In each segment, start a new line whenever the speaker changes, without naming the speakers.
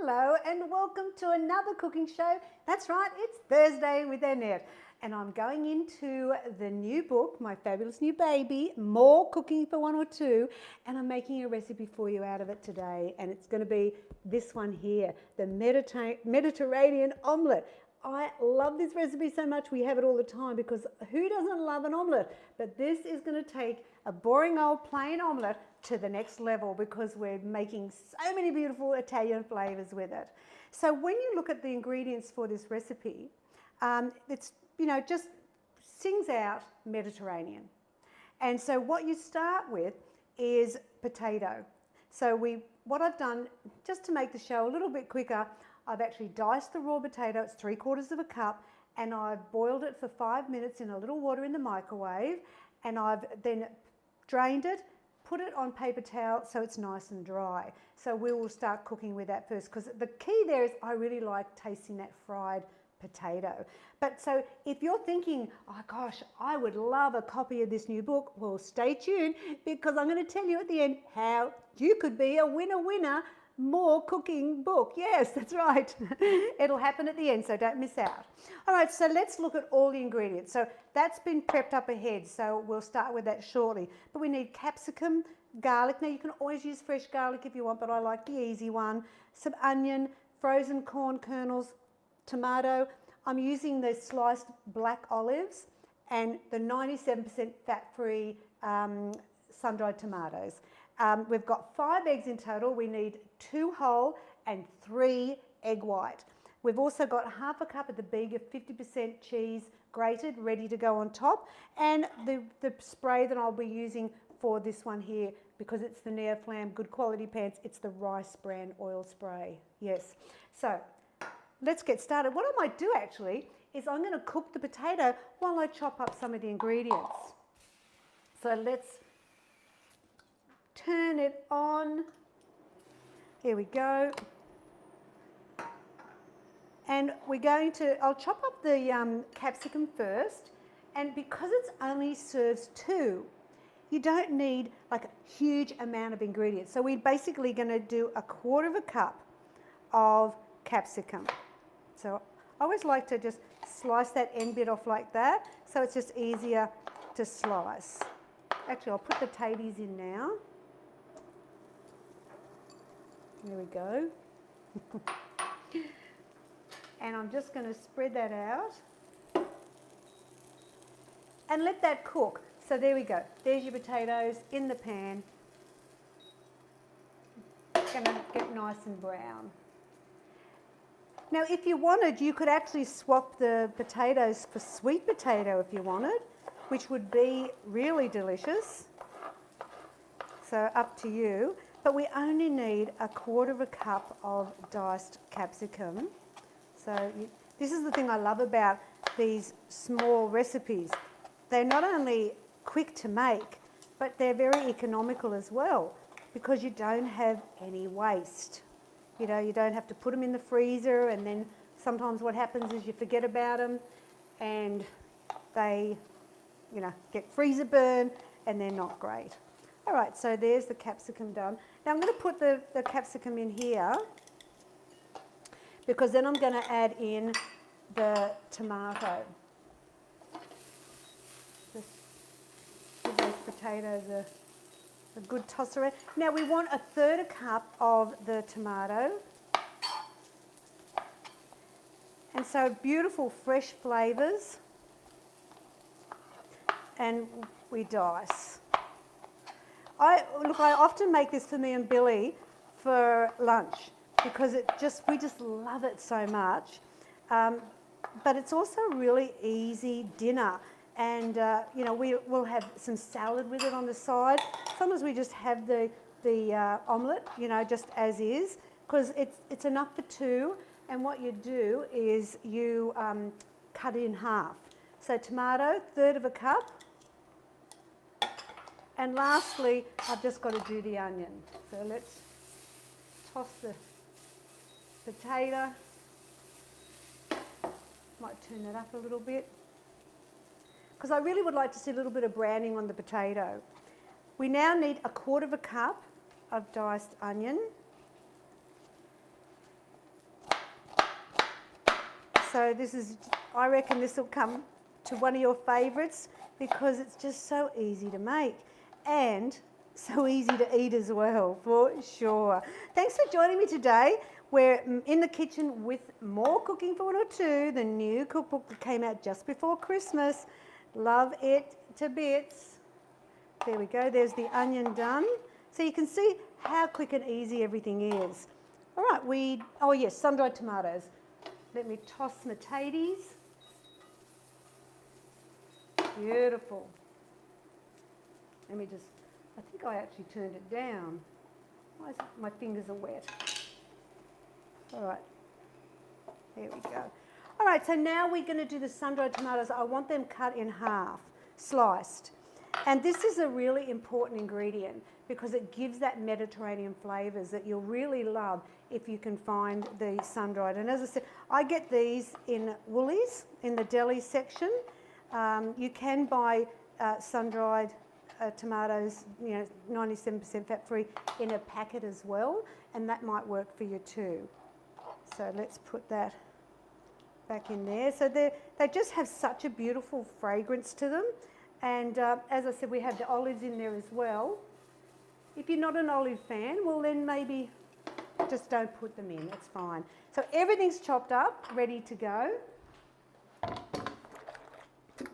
Hello and welcome to another cooking show. That's right, it's Thursday with Annette. And I'm going into the new book, my fabulous new baby, More Cooking for One or Two. And I'm making a recipe for you out of it today. And it's going to be this one here, the Mediterranean Omelette. I love this recipe so much. We have it all the time because who doesn't love an omelette? But this is going to take a boring old plain omelette to the next level because we're making so many beautiful Italian flavors with it. So when you look at the ingredients for this recipe, it's, just sings out Mediterranean. And so what you start with is potato. So what I've done, just to make the show a little bit quicker, I've actually diced the raw potato, it's 3/4 of a cup, and I've boiled it for 5 minutes in a little water in the microwave, and I've then drained it, put it on paper towel so it's nice and dry. So we will start cooking with that first, because the key there is I really like tasting that fried potato. But so if you're thinking, oh gosh, I would love a copy of this new book, well, stay tuned, because I'm going to tell you at the end how you could be a winner more cooking book. Yes, that's right. It'll happen at the end, so don't miss out. All right, so let's look at all the ingredients. So that's been prepped up ahead, so we'll start with that shortly. But we need capsicum, garlic. Now you can always use fresh garlic if you want, but I like the easy one. Some onion, frozen corn kernels, tomato. I'm using the sliced black olives and the 97% fat-free sun-dried tomatoes. We've got 5 eggs in total. We need 2 whole and 3 egg white. We've also got 1/2 cup of the bigger 50% cheese grated, ready to go on top, and the spray that I'll be using for this one here, because it's the Neoflam good quality pants, it's the rice bran oil spray. Yes. So let's get started. What I might do actually is I'm going to cook the potato while I chop up some of the ingredients. So let's turn it on. Here we go. And I'll chop up the capsicum first, and because it only serves 2, you don't need like a huge amount of ingredients. So we're basically going to do 1/4 cup of capsicum. So I always like to just slice that end bit off like that, so it's just easier to slice. Actually, I'll put the tatties in now. There we go. And I'm just going to spread that out and let that cook. So there we go. There's your potatoes in the pan. It's going to get nice and brown. Now, if you wanted, you could actually swap the potatoes for sweet potato if you wanted, which would be really delicious. So up to you. But we only need 1/4 cup of diced capsicum. So this is the thing I love about these small recipes. They're not only quick to make, but they're very economical as well, because you don't have any waste. You don't have to put them in the freezer, and then sometimes what happens is you forget about them and they, get freezer burn and they're not great. All right, so there's the capsicum done. Now I'm going to put the capsicum in here, because then I'm going to add in the tomato. Just give those potatoes a good toss around. Now we want 1/3 cup of the tomato. And so beautiful fresh flavours. And we dice. I often make this for me and Billy for lunch, because we just love it so much. But it's also a really easy dinner, and we'll have some salad with it on the side. Sometimes we just have the omelette, just as is, because it's enough for 2. And what you do is you cut it in half. So tomato, 1/3 cup. And lastly, I've just got to do the onion. So let's toss the potato. Might turn that up a little bit, because I really would like to see a little bit of browning on the potato. We now need 1/4 cup of diced onion. So this is, I reckon this will come to one of your favourites because it's just so easy to make and so easy to eat as well, for sure. Thanks for joining me today. We're in the kitchen with more Cooking for 102, the new cookbook that came out just before Christmas. Love it to bits. There we go, there's the onion done. So you can see how quick and easy everything is. All right, oh yes, sun-dried tomatoes. Let me toss my taties. Beautiful. Let me just, I think I actually turned it down. Why is it, my fingers are wet. All right, there we go. All right, so now we're going to do the sun-dried tomatoes. I want them cut in half, sliced. And this is a really important ingredient because it gives that Mediterranean flavours that you'll really love if you can find the sun-dried. And as I said, I get these in Woolies, in the deli section. You can buy sun-dried tomatoes, 97% fat-free in a packet as well, and that might work for you too. So let's put that back in there. So they just have such a beautiful fragrance to them. And as I said, we have the olives in there as well. If you're not an olive fan, well then maybe just don't put them in, that's fine. So everything's chopped up, ready to go.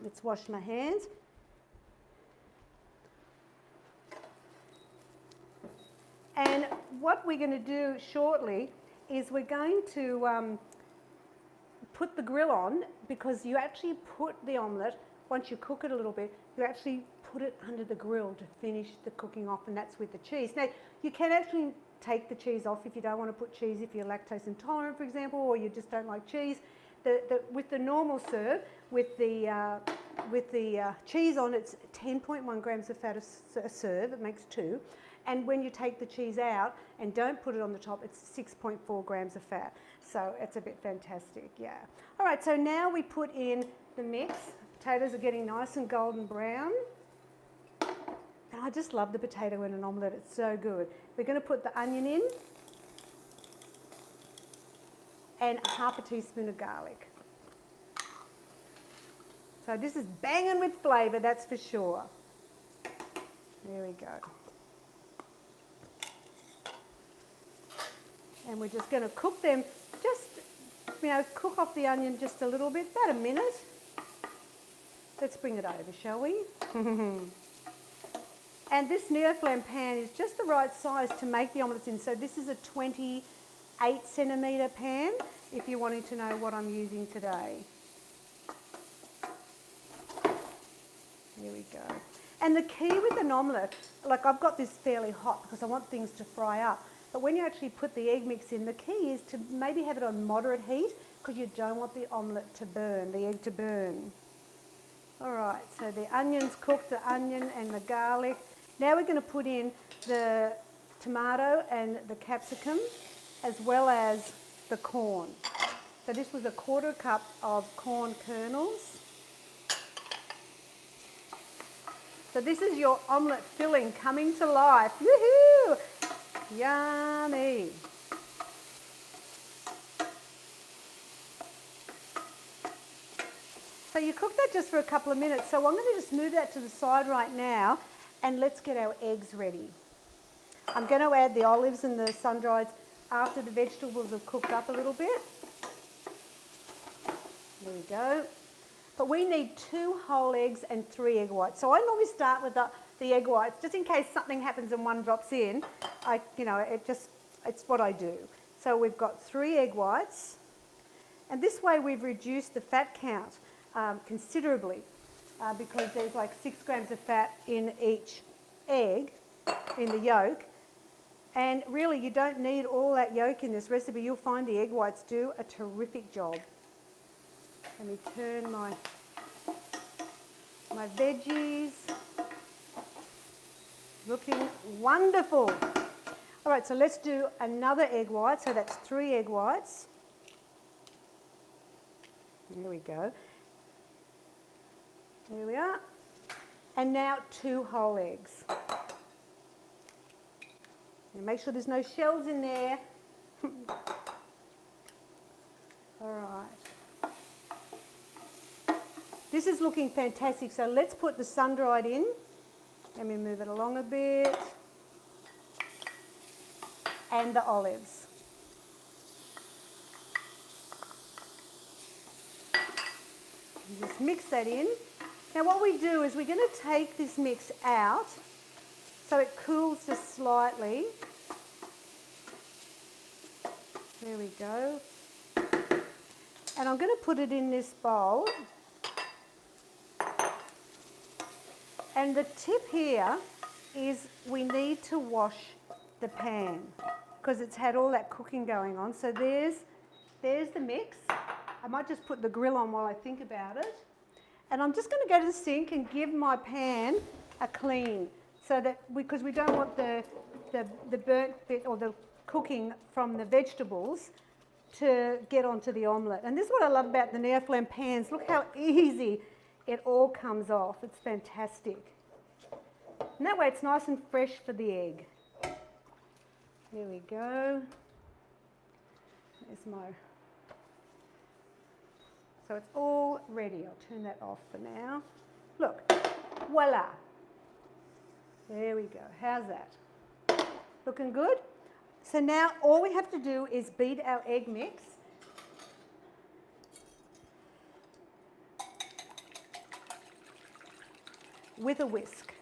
Let's wash my hands. And what we're going to do shortly is we're going to put the grill on, because you actually put the omelette, once you cook it a little bit, you actually put it under the grill to finish the cooking off, and that's with the cheese. Now, you can actually take the cheese off if you don't want to put cheese, if you're lactose intolerant, for example, or you just don't like cheese. With the normal serve, with the cheese on, it's 10.1 grams of fat a serve, it makes 2. And when you take the cheese out and don't put it on the top, it's 6.4 grams of fat. So it's a bit fantastic, yeah. All right, so now we put in the mix. Potatoes are getting nice and golden brown. And I just love the potato in an omelette, it's so good. We're going to put the onion in and half a teaspoon of garlic. So this is banging with flavour, that's for sure. There we go. And we're just going to cook them, just, cook off the onion just a little bit, about a minute. Let's bring it over, shall we? And this neoflam pan is just the right size to make the omelettes in. So this is a 28 centimetre pan, if you're wanting to know what I'm using today. There we go. And the key with an omelette, like I've got this fairly hot because I want things to fry up. But when you actually put the egg mix in, the key is to maybe have it on moderate heat because you don't want the omelette to burn, the egg to burn. All right, so the onion's cooked, the onion and the garlic. Now we're going to put in the tomato and the capsicum as well as the corn. So this was a 1/4 cup of corn kernels. So this is your omelette filling coming to life. Woohoo! Yummy. So you cook that just for a couple of minutes. So I'm going to just move that to the side right now and let's get our eggs ready. I'm going to add the olives and the sun-dried after the vegetables have cooked up a little bit. There we go. But we need 2 whole eggs and 3 egg whites. So I normally start with the egg whites, just in case something happens and one drops in. It's what I do. So we've got 3 egg whites, and this way we've reduced the fat count considerably because there's like 6 grams of fat in each egg, in the yolk. And really, you don't need all that yolk in this recipe. You'll find the egg whites do a terrific job. Let me turn my veggies. Looking wonderful. All right, so let's do another egg white. So that's 3 egg whites. There we go. There we are. And now 2 whole eggs. And make sure there's no shells in there. All right. This is looking fantastic. So let's put the sun-dried in. Let me move it along a bit. And the olives. And just mix that in. Now what we do is we're going to take this mix out so it cools just slightly. There we go. And I'm going to put it in this bowl. And the tip here is we need to wash the pan because it's had all that cooking going on. So there's the mix. I might just put the grill on while I think about it. And I'm just going to go to the sink and give my pan a clean so that, because we don't want the burnt bit or the cooking from the vegetables to get onto the omelette. And this is what I love about the Neoflam pans. Look how easy it all comes off. It's fantastic. And that way it's nice and fresh for the egg. There we go. There's my... So it's all ready. I'll turn that off for now. Look, voila. There we go. How's that? Looking good? So now all we have to do is beat our egg mix. With a whisk.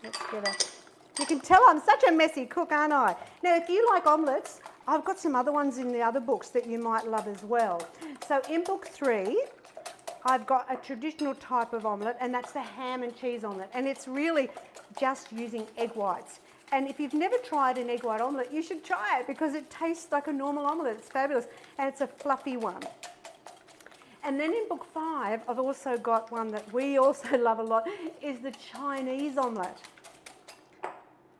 Let's get it. You can tell I'm such a messy cook, aren't I? Now, if you like omelettes, I've got some other ones in the other books that you might love as well. So in book 3, I've got a traditional type of omelette, and that's the ham and cheese omelette. And it's really just using egg whites. And if you've never tried an egg white omelette, you should try it because it tastes like a normal omelette. It's fabulous. And it's a fluffy one. And then in book 5, I've also got one that we also love a lot, is the Chinese omelette.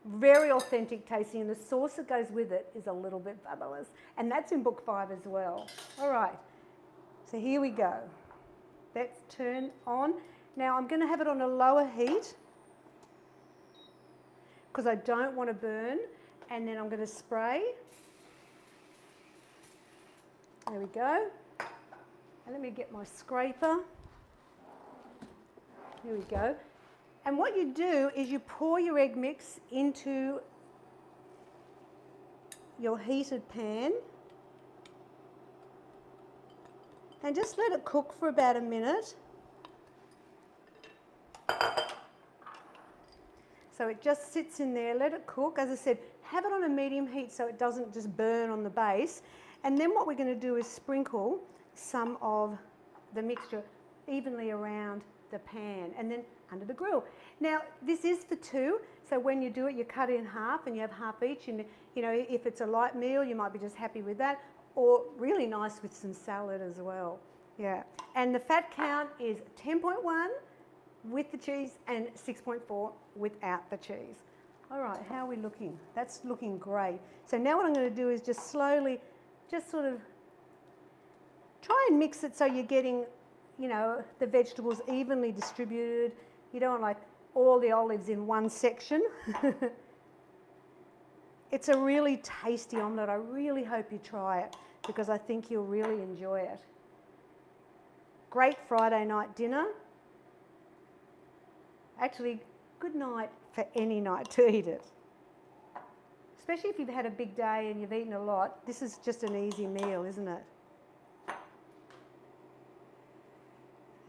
Very authentic tasting, and the sauce that goes with it is a little bit fabulous. And that's in book 5 as well. All right, so here we go. Let's turn on. Now I'm going to have it on a lower heat because I don't want to burn. And then I'm going to spray. There we go. And let me get my scraper. Here we go. And what you do is you pour your egg mix into your heated pan and just let it cook for about a minute. So it just sits in there, let it cook. As I said, have it on a medium heat so it doesn't just burn on the base. And then what we're going to do is sprinkle some of the mixture evenly around the pan and then under the grill. Now this is for 2, so when you do it you cut it in half and you have half each, and you know, if it's a light meal you might be just happy with that, or really nice with some salad as well. Yeah, and the fat count is 10.1 with the cheese and 6.4 without the cheese. All right, how are we looking? That's looking great. So now what I'm going to do is just slowly, just sort of try and mix it so you're getting, you know, the vegetables evenly distributed. You don't want like all the olives in one section. It's a really tasty omelette. I really hope you try it because I think you'll really enjoy it. Great Friday night dinner. Actually, good night for any night to eat it. Especially if you've had a big day and you've eaten a lot. This is just an easy meal, isn't it?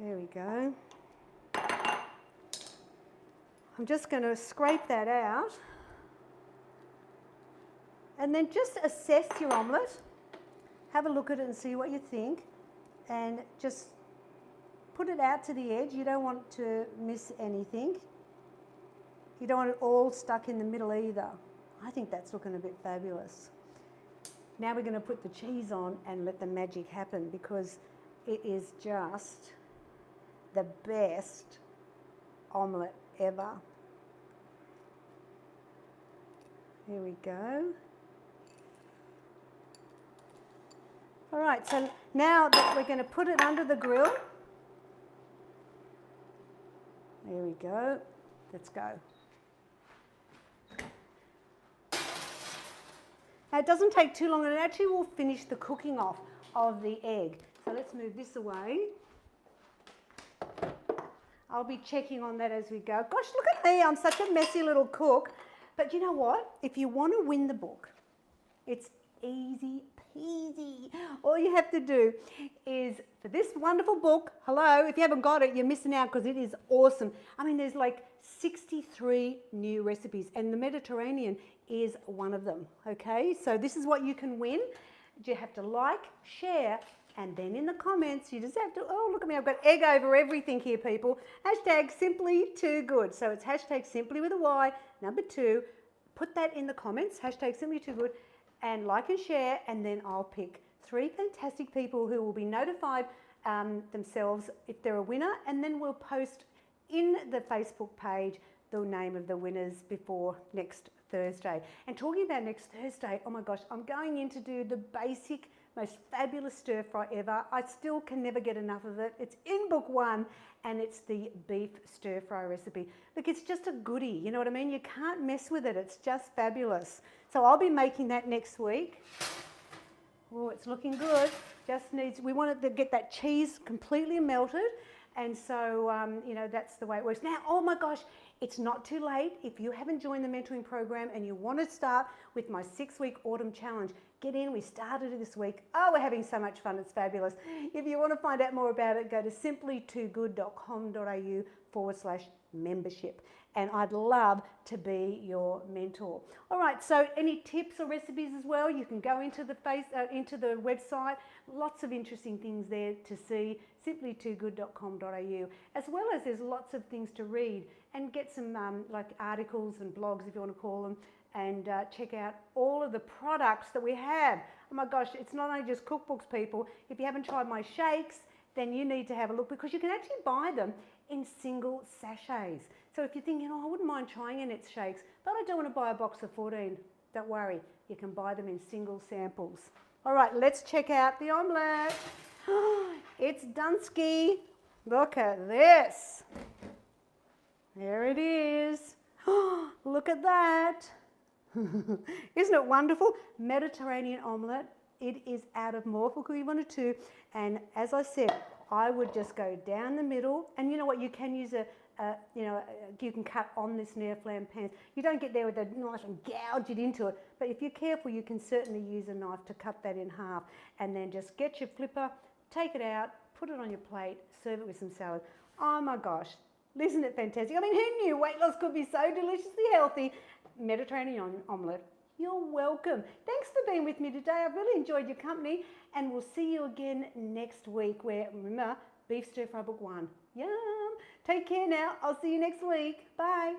There we go. I'm just going to scrape that out. And then just assess your omelette. Have a look at it and see what you think. And just put it out to the edge. You don't want to miss anything. You don't want it all stuck in the middle either. I think that's looking a bit fabulous. Now we're going to put the cheese on and let the magic happen because it is just the best omelette ever. Here we go. All right, so now that we're going to put it under the grill. There we go. Let's go. Now it doesn't take too long and it actually will finish the cooking off of the egg. So let's move this away. I'll be checking on that as we go. Gosh, look at me, I'm such a messy little cook. But you know what? If you want to win the book, it's easy peasy. All you have to do is, for this wonderful book, hello, if you haven't got it, you're missing out because it is awesome. I mean, there's like 63 new recipes and the Mediterranean is one of them, okay? So this is what you can win. You have to like, share, and then in the comments, you just have to, oh, look at me, I've got egg over everything here, people. Hashtag simply too good. So it's hashtag simply with a Y, number 2. Put that in the comments, hashtag simply too good, and like and share, and then I'll pick 3 fantastic people who will be notified themselves if they're a winner, and then we'll post in the Facebook page the name of the winners before next Thursday. And talking about next Thursday, oh my gosh, I'm going in to do the basic, most fabulous stir fry ever. I still can never get enough of it. It's in book 1 and it's the beef stir fry recipe. Look, it's just a goodie, you know what I mean? You can't mess with it. It's just fabulous. So I'll be making that next week. Oh, it's looking good. Just needs, we wanted to get that cheese completely melted. And so, you know, that's the way it works. Now, oh my gosh, it's not too late. If you haven't joined the mentoring program and you want to start with my 6-week autumn challenge, get in. We started it this week. Oh, we're having so much fun. It's fabulous. If you want to find out more about it, go to simplytoogood.com.au/membership. And I'd love to be your mentor. All right, so any tips or recipes as well, you can go into the website. Lots of interesting things there to see, simplytoogood.com.au, as well as there's lots of things to read and get some like articles and blogs, if you want to call them, and check out all of the products that we have. Oh my gosh, it's not only just cookbooks, people. If you haven't tried my shakes, then you need to have a look, because you can actually buy them in single sachets. So if you're thinking, oh, I wouldn't mind trying Annette's shakes, but I don't want to buy a box of 14, don't worry, you can buy them in single samples. All right, let's check out the omelette. It's Dunsky. Look at this. There it is. Look at that. Isn't it wonderful? Mediterranean omelette. It is out of more for cooking 1 or 2. And as I said, I would just go down the middle. And you know what? You can use you can cut on this near flam pan. You don't get there with a knife and gouge it into it. But if you're careful, you can certainly use a knife to cut that in half. And then just get your flipper, take it out, put it on your plate, serve it with some salad. Oh my gosh. Isn't it fantastic? I mean, who knew weight loss could be so deliciously healthy? Mediterranean omelette. You're welcome. Thanks for being with me today. I've really enjoyed your company, and we'll see you again next week where, remember, beef stir fry book 1. Yum. Take care now. I'll see you next week. Bye.